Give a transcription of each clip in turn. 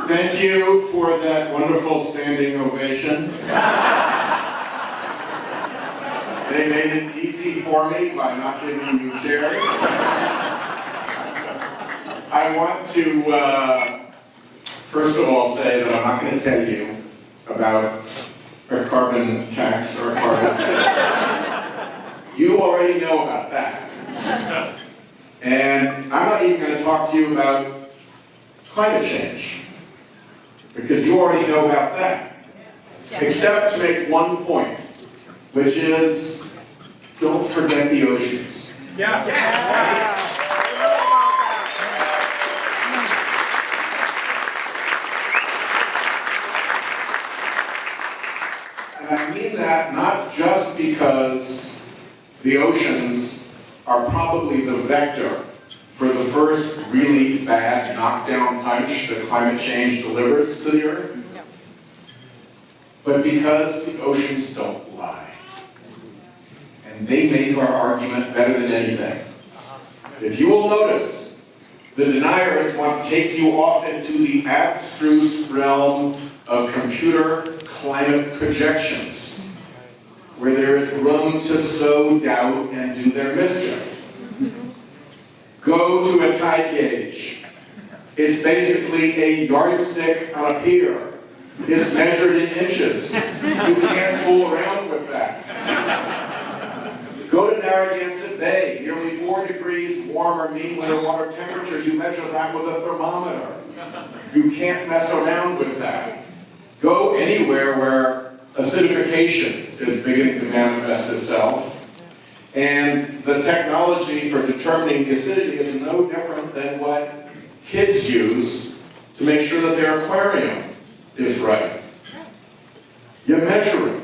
Thank you for that wonderful standing ovation. They made it easy for me by not giving you chairs. I want to, first of all, say that I'm not going to tell you about a carbon tax or a carbon fee. You already know about that. And I'm not even going to talk to you about climate change, because you already know about that. Except to make one point, which is, don't forget the oceans. And I mean that not just because the oceans are probably the vector for the first really bad knockdown punch that climate change delivers to the Earth, but because the oceans don't lie. And they make our argument better than anything. If you will notice, the deniers want to take you off into the abstruse realm of computer climate projections, where there is room to sow doubt and do their mischief. Go to a tide gauge. It's basically a yardstick on a pier. It's measured in inches. You can't fool around with that. Go to Narragansett Bay, nearly 4 degrees warmer mean winter water temperature. You measure that with a thermometer. You can't mess around with that. Go anywhere where acidification is beginning to manifest itself. And the technology for determining the acidity is no different than what kids use to make sure that their aquarium is right. You measure it.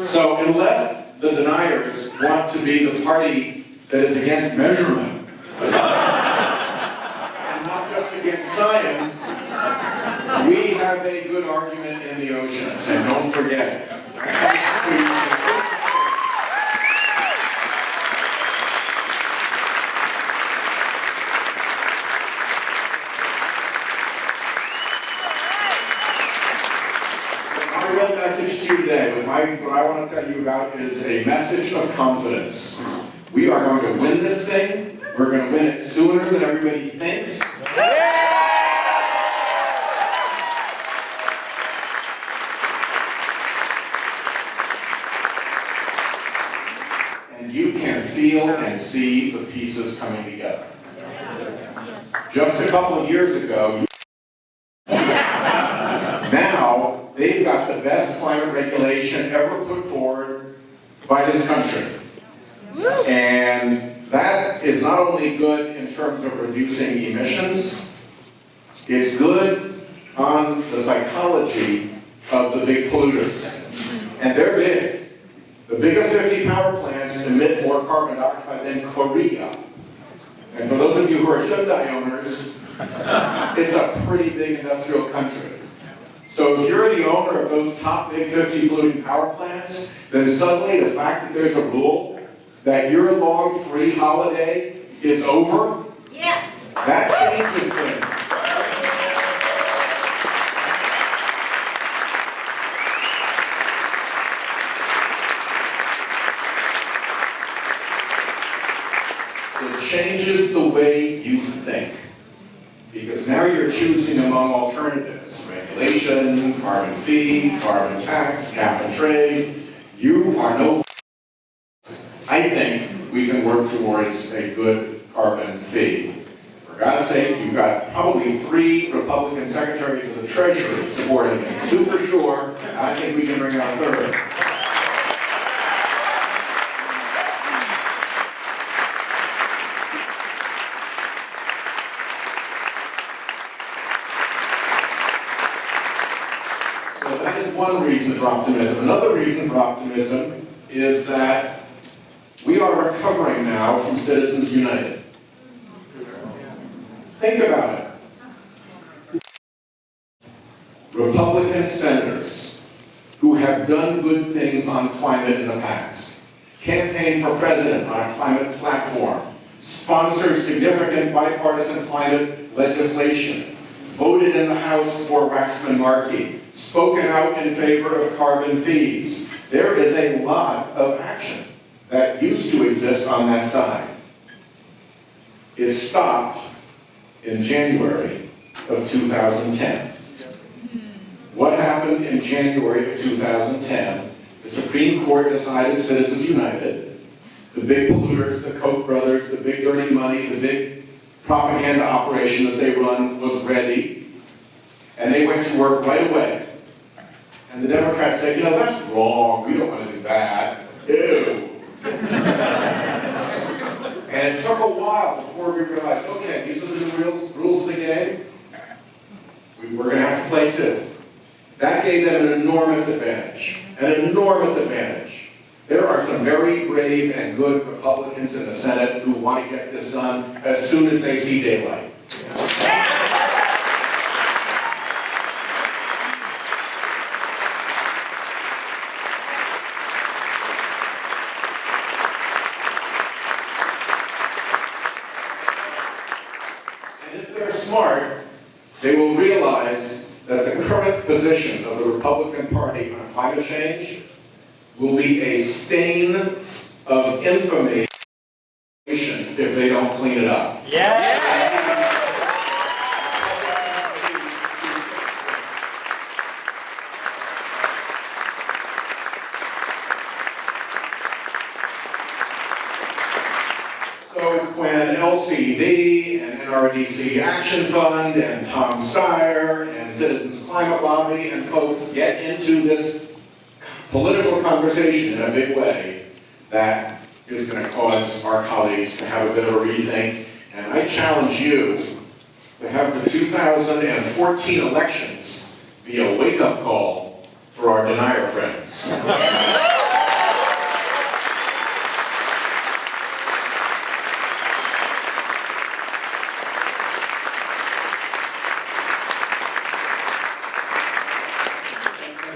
So unless the deniers want to be the party that is against measurement, and not just against science, we have a good argument in the oceans, and don't forget it. Message to you today, what I want to tell you about is a message of confidence. We are going to win this thing. We're going to win it sooner than everybody thinks. And you can feel and see the pieces coming together. Just a couple of years ago, now, they've got the best climate regulation ever put forward by this country. And that is not only good in terms of reducing emissions, it's good on the psychology of the big polluters. And they're big. The biggest 50 power plants emit more carbon dioxide than Korea. And for those of you who are Hyundai owners, it's a pretty big industrial country. So if you're the owner of those top big 50 polluting power plants, then suddenly the fact that there's a rule that your long free holiday is over, yes, that changes things. It changes the way you think. Because now you're choosing among alternatives. Regulation, carbon fee, carbon tax, cap and trade. You are no... I think we can work towards a good carbon fee. For God's sake, you've got probably 3 Republican secretaries of the Treasury supporting it. 2 for sure, and I think we can bring out a 3rd. So that is one reason for optimism. Another reason for optimism is that we are recovering now from Citizens United. Think about it. Republican senators who have done good things on climate in the past, campaigned for president on a climate platform, sponsored significant bipartisan climate legislation, voted in the House for Waxman-Markey, spoken out in favor of carbon fees. There is a lot of action that used to exist on that side. It stopped in January of 2010. What happened in January of 2010? The Supreme Court decided Citizens United, the big polluters, the Koch brothers, the big dirty money, the big propaganda operation that they run was ready, and they went to work right away. And the Democrats said, that's wrong, we don't want to do that. Ew. And it took a while before we realized, okay, these are the new rules of the game. We're going to have to play too. That gave them an enormous advantage. An enormous advantage. There are some very brave and good Republicans in the Senate who want to get this done as soon as they see daylight. And if they're smart, they will realize that the current position of the Republican Party on climate change will be a stain of infamy if they don't clean it up. So when LCD and NRDC Action Fund and Tom Steyer and Citizens Climate Lobby and folks get into this political conversation in a big way, that is going to cause our colleagues to have a bit of a rethink. And I challenge you to have the 2014 elections be a wake-up call for our denier friends.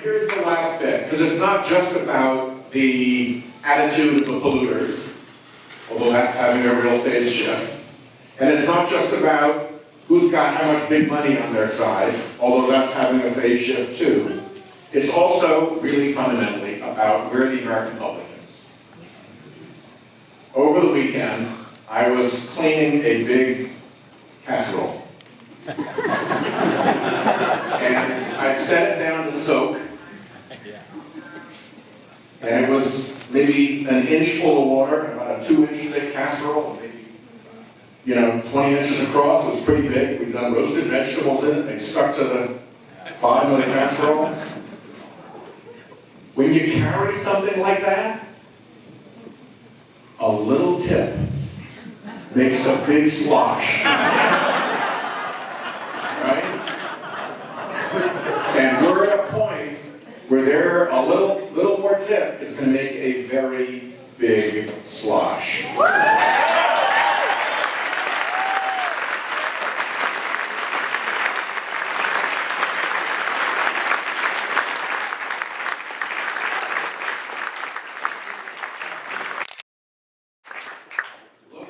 Here's the last bit, because it's not just about the attitude of the polluters, although that's having a real phase shift. And it's not just about who's got how much big money on their side, although that's having a phase shift too. It's also really fundamentally about where the American public is. Over the weekend, I was cleaning a big casserole. And I set it down to soak. And it was maybe an inch full of water, about a 2-inch thick casserole, maybe 20 inches across. It was pretty big. We'd done roasted vegetables in it. They stuck to the bottom of the casserole. When you carry something like that, a little tip makes a big slosh. Right? And we're at a point where a little more tip is going to make a very big slosh. Look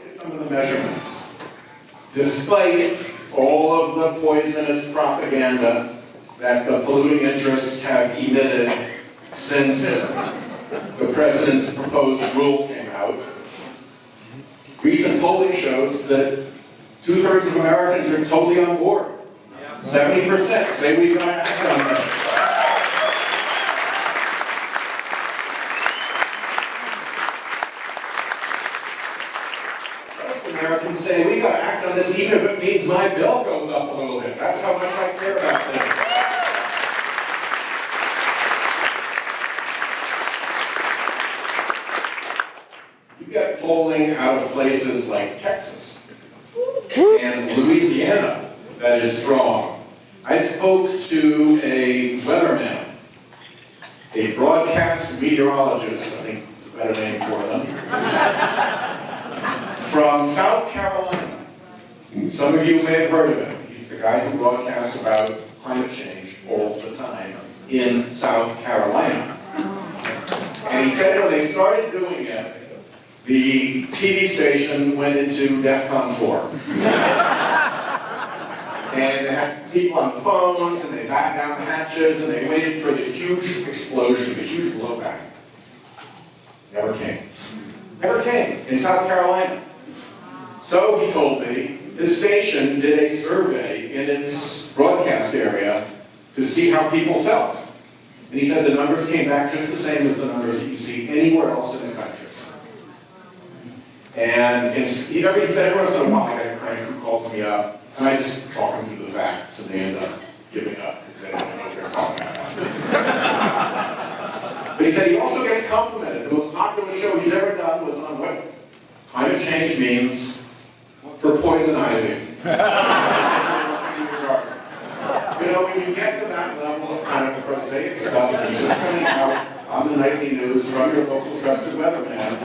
at some of the measurements. Despite all of the poisonous propaganda that the polluting interests have emitted since the president's proposed rule came out, recent polling shows that 2/3 of Americans are totally on board. 70% say we've got to act on this. Most Americans say we've got to act on this even if it means my bill goes up a little bit. That's how much I care about this. You get polling out of places like Texas and Louisiana that is strong. I spoke to a weatherman, a broadcast meteorologist, I think is a better name for them, from South Carolina. Some of you may have heard of him. He's the guy who broadcasts about climate change all the time in South Carolina. And he said when they started doing it, the TV station went into DEFCON 4. And they had people on the phones, and they backed down the hatches, and they waited for the huge explosion, the huge blowback. Never came. Never came in South Carolina. So he told me, his station did a survey in its broadcast area to see how people felt. And he said the numbers came back just the same as the numbers that you see anywhere else in the country. And he said every once in a while I get a crank who calls me up, and I just talk them through the facts, and they end up giving up because they don't know what they're talking about. But he said he also gets complimented. The most popular show he's ever done was on what climate change means for poison ivy. You know, when you get to that level of kind of prosaic stuff that's just coming out on the nightly news from your local trusted weatherman,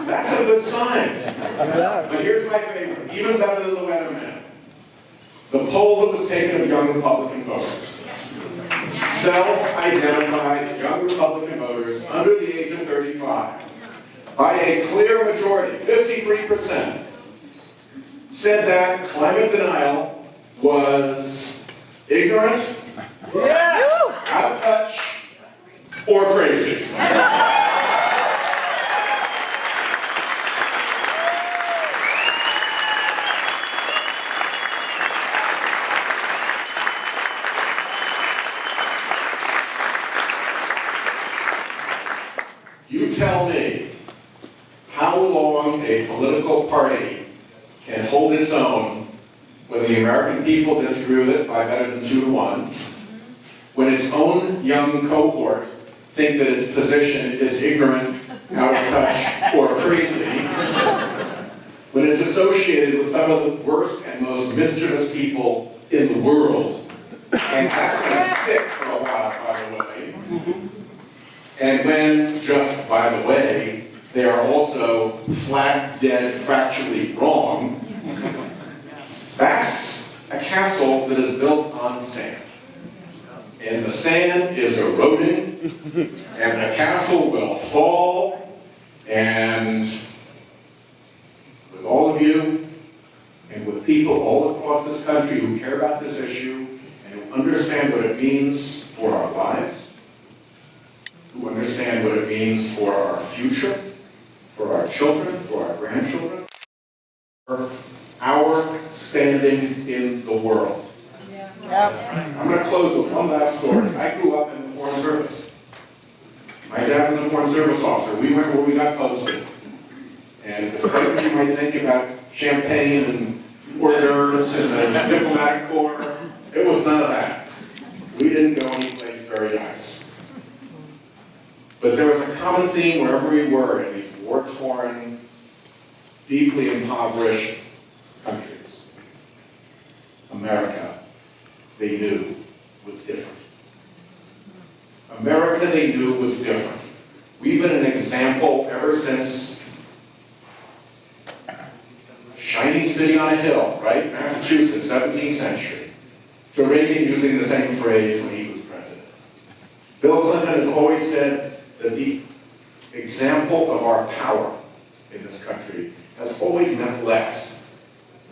that's a good sign. But here's my favorite, even better than the weatherman. The poll that was taken of young Republican voters. Self-identified young Republican voters under the age of 35, by a clear majority, 53%, said that climate denial was ignorant, out of touch, or crazy. You tell me how long a political party can hold its own when the American people disagree with it by better than 2-1, when its own young cohort think that its position is ignorant, out of touch, or crazy, when it's associated with some of the worst and most mischievous people in the world, and that's going to stick for a while, by the way, and when, just by the way, they are also flat, dead, factually wrong, that's a castle that is built on sand. And the sand is eroding, and the castle will fall, and with all of you, and with people all across this country who care about this issue, and who understand what it means for our lives, who understand what it means for our future, for our children, for our grandchildren, for our standing in the world. I'm going to close with one last story. I grew up in the Foreign Service. My dad was a Foreign Service officer. We went where we got posted. And despite what you might think about champagne and hors d'oeuvres and the diplomatic corps, it was none of that. We didn't go anyplace very nice. But there was a common theme wherever we were in these war-torn, deeply impoverished countries. America, they knew, was different. America, they knew, was different. We've been an example ever since shining city on a hill, right? Massachusetts, 17th century. To Reagan using the same phrase when he was president. Bill Clinton has always said that the example of our power in this country has always meant less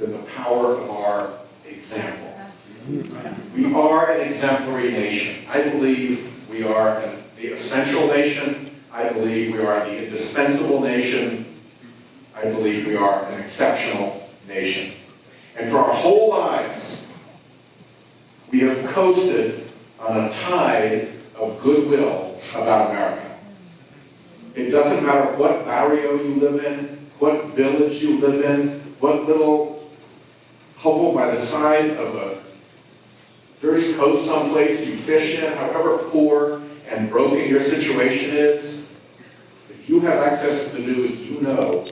than the power of our example. We are an exemplary nation. I believe we are the essential nation. I believe we are the indispensable nation. I believe we are an exceptional nation. And for our whole lives, we have coasted on a tide of goodwill about America. It doesn't matter what barrio you live in, what village you live in, what little hovel by the side of a dirty coast someplace you fish in, however poor and broken your situation is, if you have access to the news, you know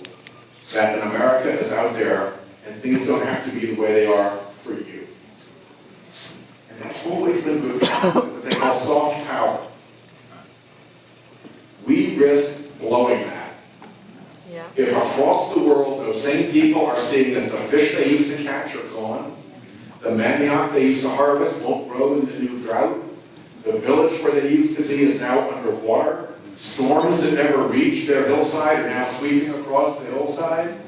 that in America is out there and things don't have to be the way they are for you. And that's always been good for what they call soft power. We risk blowing that. Yeah. If across the world those same people are seeing that the fish they used to catch are gone, the manioc they used to harvest won't grow in the new drought, the village where they used to be is now underwater, storms that never reached their hillside are now sweeping across the hillside,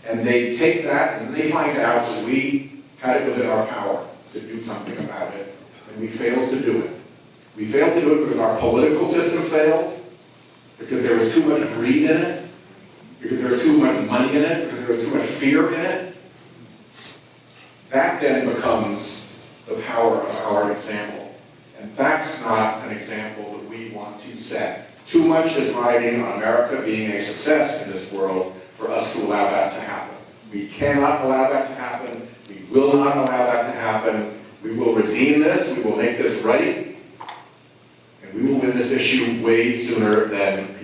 and they take that and they find out that we had it within our power to do something about it, and we failed to do it. We failed to do it because our political system failed, because there was too much greed in it, because there was too much money in it, because there was too much fear in it. That then becomes the power of our example. And that's not an example that we want to set. Too much is riding on America being a success in this world for us to allow that to happen. We cannot allow that to happen. We will not allow that to happen. We will redeem this. We will make this right. And we will win this issue way sooner than